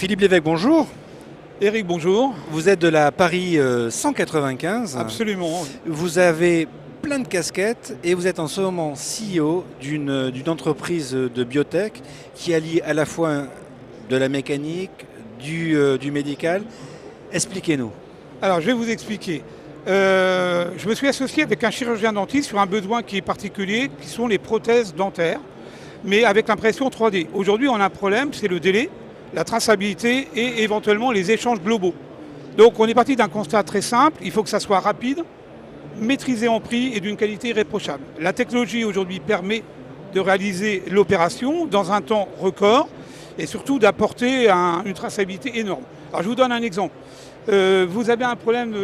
Philippe Lévesque, bonjour. Eric, bonjour. Vous êtes de la Paris 195. Absolument. Vous avez plein de casquettes et vous êtes en ce moment CEO d'une entreprise de biotech qui allie à la fois de la mécanique, du médical. Expliquez-nous. Alors, je vais vous expliquer. Je me suis associé avec un chirurgien dentiste sur un besoin qui est particulier, qui sont les prothèses dentaires, mais avec l'impression 3D. Aujourd'hui, on a un problème, c'est le délai, la traçabilité et éventuellement les échanges globaux. Donc, on est parti d'un constat très simple, il faut que ça soit rapide, maîtrisé en prix et d'une qualité irréprochable. La technologie aujourd'hui permet de réaliser l'opération dans un temps record et surtout d'apporter une traçabilité énorme. Alors, je vous donne un exemple. Vous avez un problème,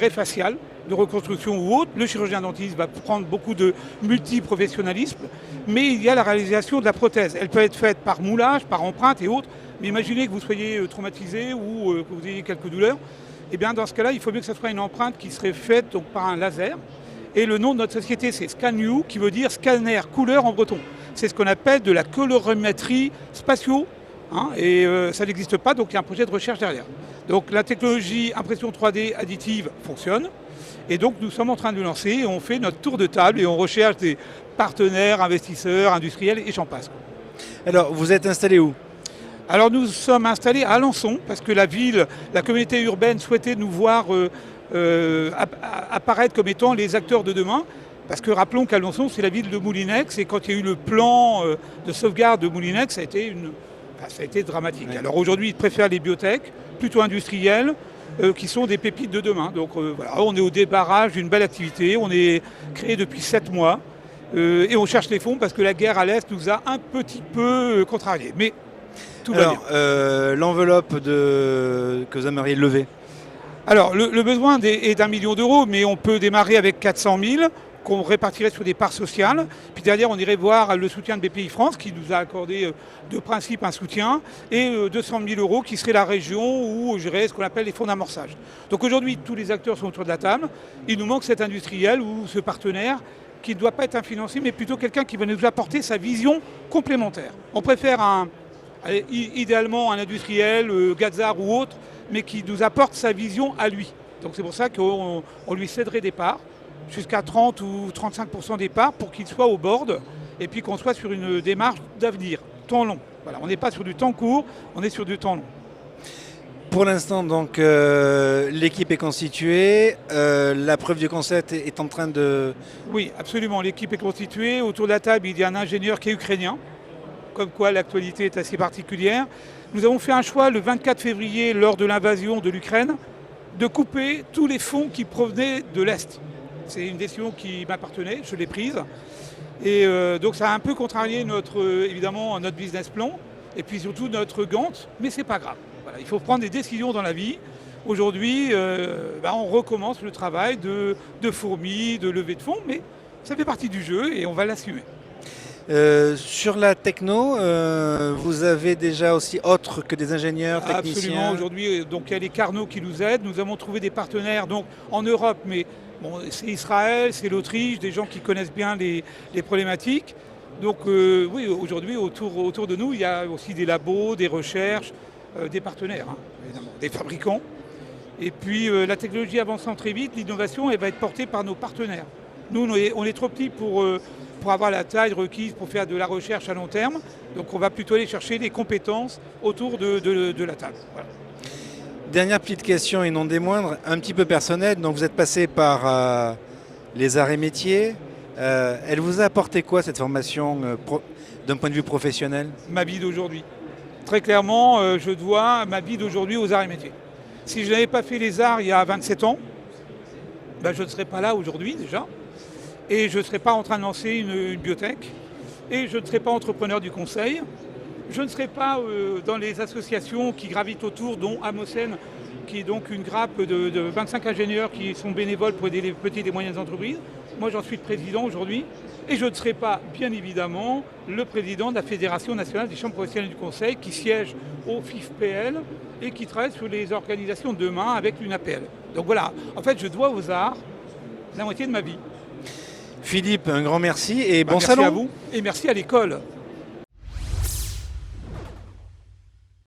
facial, de reconstruction ou autre. Le chirurgien dentiste va prendre beaucoup de multiprofessionnalisme, mais il y a la réalisation de la prothèse. Elle peut être faite par moulage, par empreinte et autres. Mais imaginez que vous soyez traumatisé ou que vous ayez quelques douleurs. Eh bien, dans ce cas-là, il faut mieux que ce soit une empreinte qui serait faite donc, par un laser. Et le nom de notre société, c'est ScanU, qui veut dire scanner couleur en breton. C'est ce qu'on appelle de la colorimétrie spatio. Et ça n'existe pas, donc il y a un projet de recherche derrière. Donc la technologie impression 3D additive fonctionne. Et donc nous sommes en train de le lancer et on fait notre tour de table et on recherche des partenaires, investisseurs, industriels et j'en passe. Alors, vous êtes installé où ? Alors nous sommes installés à Alençon parce que la communauté urbaine souhaitait nous voir apparaître comme étant les acteurs de demain. Parce que rappelons qu'Alençon, c'est la ville de Moulinex et quand il y a eu le plan de sauvegarde de Moulinex, ça a été dramatique. Oui. Alors aujourd'hui, ils préfèrent les biotech, plutôt industriels, qui sont des pépites de demain. Donc voilà, on est au débarrage d'une belle activité, on est créé depuis 7 mois et on cherche les fonds parce que la guerre à l'Est nous a un petit peu contrariés. Mais tout va bien. L'enveloppe que vous aimeriez lever ? Alors le besoin est d'1 million d'euros, mais on peut démarrer avec 400 000 qu'on répartirait sur des parts sociales. Puis derrière, on irait voir le soutien de BPI-France qui nous a accordé de principe un soutien et 200 000 euros qui serait la région où gérer ce qu'on appelle les fonds d'amorçage. Donc aujourd'hui, tous les acteurs sont autour de la table. Il nous manque cet industriel ou ce partenaire qui ne doit pas être un financier, mais plutôt quelqu'un qui va nous apporter sa vision complémentaire. On préfère idéalement un industriel, Gazar ou autre, mais qui nous apporte sa vision à lui. Donc c'est pour ça qu'on lui céderait des parts, jusqu'à 30 ou 35% des parts pour qu'il soit au board et puis qu'on soit sur une démarche d'avenir, temps long. Voilà, on n'est pas sur du temps court, on est sur du temps long. Pour l'instant, donc, l'équipe est constituée, la preuve du concept est en train de... Oui, absolument, l'équipe est constituée. Autour de la table, il y a un ingénieur qui est ukrainien, comme quoi l'actualité est assez particulière. Nous avons fait un choix le 24 février, lors de l'invasion de l'Ukraine, de couper tous les fonds qui provenaient de l'Est. C'est une décision qui m'appartenait, je l'ai prise. Et donc ça a un peu contrarié évidemment notre business plan et puis surtout notre Gantt, mais c'est pas grave. Voilà, il faut prendre des décisions dans la vie. Aujourd'hui, on recommence le travail de fourmis, de levée de fonds, mais ça fait partie du jeu et on va l'assumer. Sur la techno, vous avez déjà aussi autre que des ingénieurs, techniciens ? Absolument, aujourd'hui, donc il y a les Carnot qui nous aident. Nous avons trouvé des partenaires donc, en Europe, mais bon, c'est Israël, c'est l'Autriche, des gens qui connaissent bien les problématiques. Donc oui, aujourd'hui, autour de nous, il y a aussi des labos, des recherches, des partenaires, évidemment, des fabricants. Et puis la technologie avançant très vite, l'innovation, elle va être portée par nos partenaires. Nous, on est trop petits pour avoir la taille requise pour faire de la recherche à long terme. Donc on va plutôt aller chercher des compétences autour de la table. Voilà. Dernière petite question et non des moindres, un petit peu personnelle. Donc vous êtes passé par les arts et métiers. Elle vous a apporté quoi cette formation d'un point de vue professionnel ? Ma vie d'aujourd'hui. Très clairement, je dois ma vie d'aujourd'hui aux arts et métiers. Si je n'avais pas fait les arts il y a 27 ans, je ne serais pas là aujourd'hui déjà. Et je ne serais pas en train de lancer une biotech. Et je ne serais pas entrepreneur du conseil. Je ne serais pas dans les associations qui gravitent autour, dont Amocène, qui est donc une grappe de 25 ingénieurs qui sont bénévoles pour aider les petites et moyennes entreprises. Moi, j'en suis le président aujourd'hui. Et je ne serai pas, bien évidemment, le président de la Fédération nationale des chambres professionnelles du conseil qui siège au FIFPL et qui travaille sur les organisations de demain avec l'UNAPL. Donc voilà, en fait, je dois aux arts la moitié de ma vie. Philippe, un grand merci et bon salon. Merci à vous et merci à l'école.